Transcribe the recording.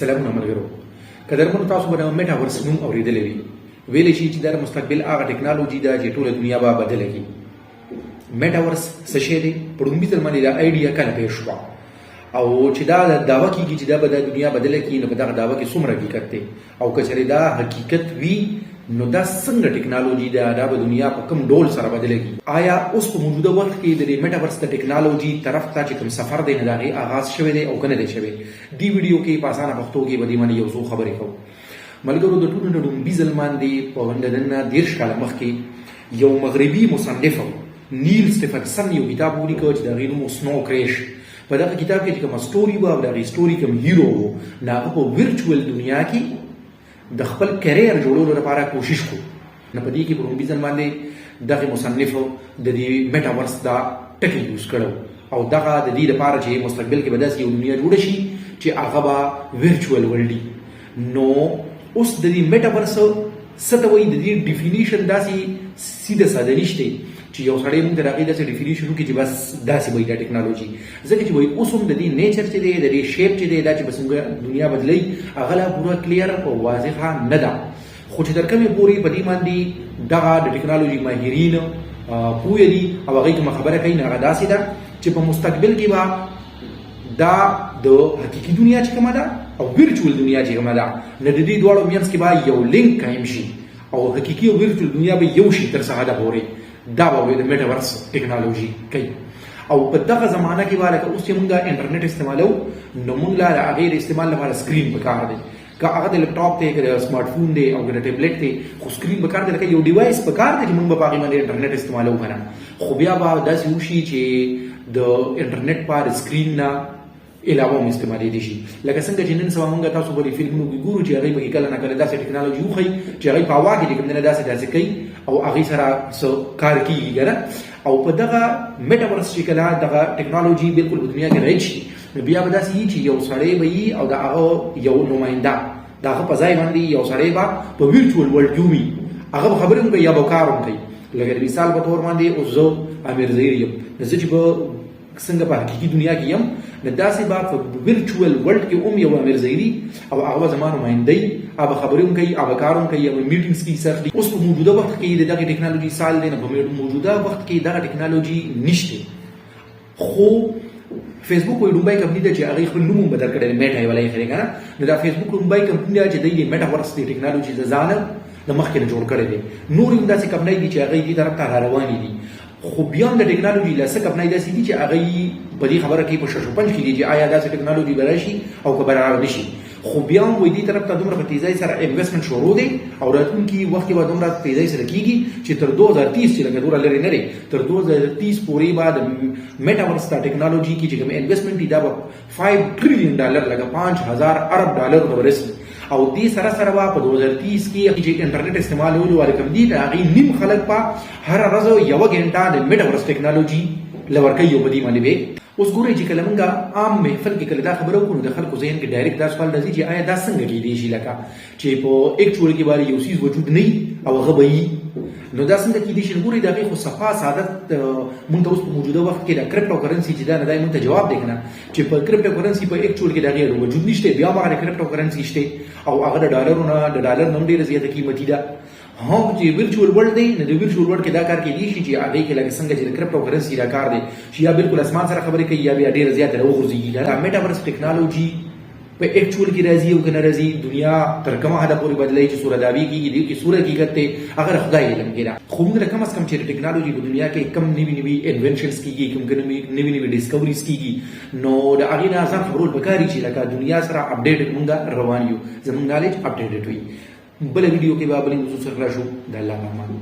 سلامونه ملګرو قدرمنو تاسو باندې میټاورس نوم اوریدلې وي ویلې شي چې د مستقبل هغه ټیکنالوژي ده چې ټوله دنیا به بدله کړي. میټاورس څه شی دی؟ په لومړي ځل باندې دا آیډیا کله پیښ شوه او چې دا دعوه کیږي چې دا به د دنیا بدله کړي، نو په دغه دعوه کې څومره حقیقت دی او که چېرې دا حقیقت وي نو دا څنګه ټیکنالوژي ده، دا به دنیا په کوم ډول سره بدله کړي؟ آیا اوس په موجوده وخت کې د میټاورس د ټیکنالوژي طرف ته چې کوم سفر دی نه د هغې آغاز شوی دی او که نه دی شوی؟ دې ویډیو کې په اسانه پښتو کې به دې باندې یو څو خبرې کوو. ملګرو د ټولو نه لومړي ځل باندې په د نن نه 30 کاله مخکې یو مغربي مصنف نیل سټیفنسن یو کتاب ولیکه چې د هغې نوم سنو کریش. په دغه کتاب کې چې کومه سټوري وه او د هغې سټوري کوم هیرو و نو هغه په ویرچوئل دنیا کې د خپل کریر جوړولو لپاره کوشش کو. نو په دې کې په لومړي ځل باندې دغه مصنف د دې میټاورس دا ټکی یوز کړو او دغه د دې لپاره چې مستقبل کې به داسې یو دنیا جوړه شي چې هغه به ویرچوئل ورلډ وي. نو اوس د دې میټاورس څه ته وایي؟ د دې ډیفینیشن داسې سیده ساده نشته چې یو سړی موږ ته د هغې داسې ډیفینیشن وکړي چې بس داسې وایي دا ټیکنالوژي، ځکه چې وایي اوس هم د دې نیچر چې دی، د دې شیپ چې دی، دا چې به څنګه دنیا بدلوي هغه لا پوره کلیر او واضحه نه ده. خو چې تر کومې پورې په دې باندې دغه د ټیکنالوژي ماهرین پوه دي او هغوی کومه خبره کوي نو هغه داسې ده چې په مستقبل کې به دا د حقیقي دنیا چې کومه ده او ویرچوئل دنیا چې کومه ده نو د دې دواړو منځ کې به یو لینک قایم شي او حقیقي او ویرچوئل دنیا به یو شي تر څه حده پورې. دا به د میټاورس ټیکنالوژي کوي او په دغه زمانه کې به لکه اوس چې موږ انټرنیټ استعمالو نو موږ لا د هغې د استعمال لپاره سکرین پکار دی، که هغه د لیپټاپ دی، که د سمارټ فون دی او که د ټیبلیټ دی، خو سکرین پکار دی، لکه یو ډیوایس پکار دی چې موږ به په هغې باندې انټرنیټ استعمالو که نه. خو بیا به داسې وشي چې د انټرنیټ په سکرین نه علاوه هم استعمالېدی شي، لکه څنګه چې نن سبا موږ تاسو به د فلمونو کې ګورو چې هغوی پکې کله نه کله داسې ټیکنالوژي وښیي چې هغوی په هوا کې د کوم دی نه داسې کوي او هغې سره څه کار کېږي که نه. او په دغه میټاورس چې کله دغه ټیکنالوژي بالکل په دنیا کې رایج شي نو بیا به داسې وي چې یو سړی به وي او د هغه یو نماینده د هغه په ځای باندې یو سړی به په ویرچوئل ورلډ کې وي، هغه به خبرې هم کوي یا به کار هم کوي. لکه د مثال په طور باندې اوس زه امیر ظهیر یم، نو زه چې به څنګه په حقیقي دنیا کې یم نو داسې به په ویرچوئل ورلډ کې هم یو امیر ظهیري او هغه به زما نماینده وي، هغه خبرې هم کوي، هغه کار هم کوي، هغه میټینګز کې حصه اخلي. اوس په موجوده وخت کې د دغې ټیکنالوژي سال دی، نو په موجوده وخت کې دغه ټیکنالوژي نشته. خو فیسبوک یو لومړی کمپني ده چې هغې خپل نوم هم بدل کړی دی، میټا یې ولی یې که نه. نو دا فیسبوک لومړی کمپني ده چې دی د میټاورس د ټیکنالوژي د ځانه د مخکې نه جوړ کړی دی. نور هم داسې کمپنۍ دي چې هغوی دې طرف ته را روانې دي. خو بیان د ټیکنالوژي له څه کمپنۍ داسې دي چې هغوی په دې خبره کې په شش و پنج کې دي چې آیا داسې ټیکنالوژي به راشي او که به را نشي. خو بیا هم وایي دې طرف ته دومره په تیزۍ سره انویسټمنټ شروع دی او راتلونکي وخت کې به دومره تیزۍ سره کېږي چې تر 2030 چې لکه دومره لرې نه دی، تر 2030 پورې به د میټاورس د ټیکنالوژي کې چې کوم انویسټمنټ دی دا به $5 ټریلیون لکه 5000 ارب ډالر ته ورسي. او دې سره سره به په 2030 کې چې انټرنیټ استعمالولو والے کم دي د هغې نیم خلک به هره ورځ 1 غنټه د میټاورس ټیکنالوژي له ورکوي او په دې باندې به اوس ګورئ چې کله موږ عام محفل کې کله دا خبره وکړو نو د خلکو ذهن کې ډایرکټ دا سوال راځي چې آیا دا څنګه کېدی شي لکه چې په ایکچوئل کې باندې یو څیز وجود نه وي او هغه به وي، نو دا څنګه کېدی شي؟ ګورئ د هغې خو صفا سعادت موږ ته اوس په موجوده وخت کې د کرپټو کرنسي چې دا نه دی موږ ته جواب دی که نه چې په کرپټو کرنسي په ایکچوئل کې د هغې وجود نشته، بیا هم هغه د کرپټو کرنسي شته او هغه د ډالرو نه د ډالر نه هم ډېره زیاته قیمتي ده. هم چې ویرچوئل ورلډ دی نو د ویرچوئل ورلډ کې دا کار کېدی شي چې هغې کې لکه څنګه چې د کرپټو کرنسي دا کار دی چې یا بالکل اسمان سره خبرې کوي یا بیا ډېره زیاته راوغورځېږي. دا میټاورس ټیکنالوژي په ایکچوئل کې راځي او که نه راځي، دنیا تر کومه حده پورې بدلوي چې سوره دعوې کېږي دې کې سوره حقیقت دی هغه د خدای علم کې ده. خو موږ له کم از کم چې د ټیکنالوژي په دنیا کې کم نوي نوي انوینشنز کېږي، کوم نوي نوي ډسکوریز کېږي، نو د هغې نه ځان خبرول پکار دي چې لکه دنیا سره اپډیټ موږ روان یو، زموږ نالج اپډیټډ وي. بله ویډیو کې به بلې موضوع سره راشو. د الله په امان.